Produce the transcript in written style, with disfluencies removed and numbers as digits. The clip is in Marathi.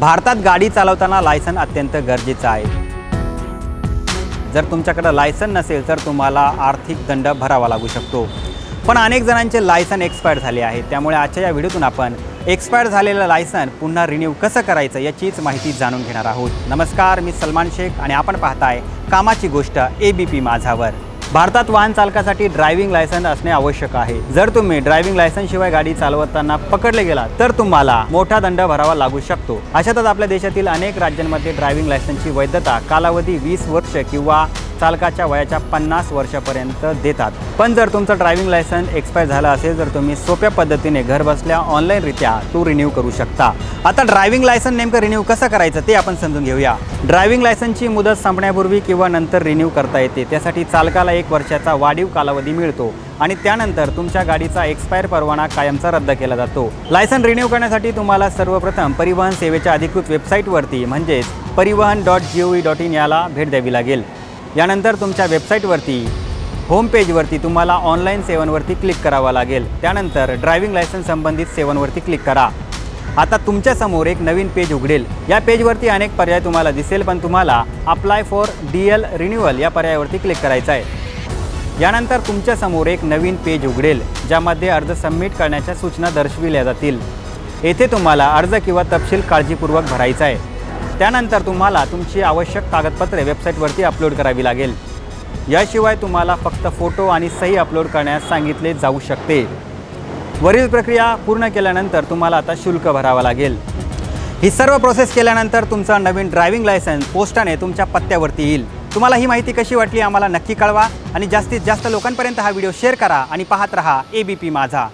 भारतात गाडी चालवताना लायसन अत्यंत गरजेचं आहे। जर तुमच्याकडे लायसन नसेल तर तुम्हाला आर्थिक दंड भरावा लागू शकतो। पण अनेक जणांचे लायसन एक्सपायर झाले आहे। त्यामुळे आजच्या या व्हिडिओतून आपण एक्सपायर झालेलं लायसन पुन्हा रिन्यू कसं करायचं याचीच माहिती जाणून घेणार आहोत। नमस्कार, मी सलमान शेख आणि आपण पाहताय कामाची गोष्ट ABP माझावर। भारतात वाहन चालकासाठी ड्रायव्हिंग लायसन असणे आवश्यक आहे। जर तुम्ही ड्रायव्हिंग लायसन शिवाय गाडी चालवताना पकडले गेला तर तुम्हाला मोठा दंड भरावा लागू शकतो। अशातच आपल्या देशातील अनेक राज्यांमध्ये ड्रायव्हिंग लायसनची वैधता कालावधी 20 वर्ष किंवा चालकाच्या वयाच्या 50 वर्षापर्यंत देतात। पण जर तुमचं ड्रायव्हिंग लायसन एक्सपायर झालं असेल तर तुम्ही सोप्या पद्धतीने घर बसल्या ऑनलाईनरित्या तो रिन्यू करू शकता। आता ड्रायव्हिंग लायसन नेमकं रिन्यू कसं करायचं ते आपण समजून घेऊया। ड्रायव्हिंग लायसनची मुदत संपण्यापूर्वी किंवा नंतर रिन्यू करता येते। त्यासाठी चालकाला 1 वर्षाचा वाढीव कालावधी मिळतो आणि त्यानंतर तुमच्या गाडीचा एक्सपायर परवाना कायमचा रद्द केला जातो। लायसन रिन्यू करण्यासाठी तुम्हाला सर्वप्रथम परिवहन सेवेच्या अधिकृत वेबसाईटवरती म्हणजेच parivahan.gov.in याला भेट द्यावी लागेल। यानंतर तुमच्या वेबसाईटवरती होम पेजवरती तुम्हाला ऑनलाईन सेवांवरती क्लिक करावं लागेल। त्यानंतर ड्रायव्हिंग लायसन संबंधित सेवांवरती क्लिक करा। आता तुमच्यासमोर एक नवीन पेज उघडेल। या पेजवरती अनेक पर्याय तुम्हाला दिसेल, पण तुम्हाला अप्लाय फॉर DL रिन्यूअल या पर्यायावरती क्लिक करायचं आहे। यानंतर तुमच्यासमोर एक नवीन पेज उघडेल ज्यामध्ये अर्ज सबमिट करण्याच्या सूचना दर्शविल्या जातील। येथे तुम्हाला अर्ज किंवा तपशील काळजीपूर्वक भरायचा आहे। त्यानंतर तुम्हाला तुमची आवश्यक कागदपत्रे वेबसाईटवरती अपलोड करावी लागेल। याशिवाय तुम्हाला फक्त फोटो आणि सही अपलोड करण्यास सांगितले जाऊ शकते। वरील प्रक्रिया पूर्ण केल्यानंतर तुम्हाला आता शुल्क भरावं लागेल। ही सर्व प्रोसेस केल्यानंतर तुमचा नवीन ड्रायव्हिंग लायसन्स पोस्टाने तुमच्या पत्त्यावरती येईल। तुम्हाला ही माहिती कशी वाटली आम्हाला नक्की कळवा आणि जास्तीत जास्त लोकांपर्यंत हा व्हिडिओ शेअर करा आणि पाहत रहा ABP माझा।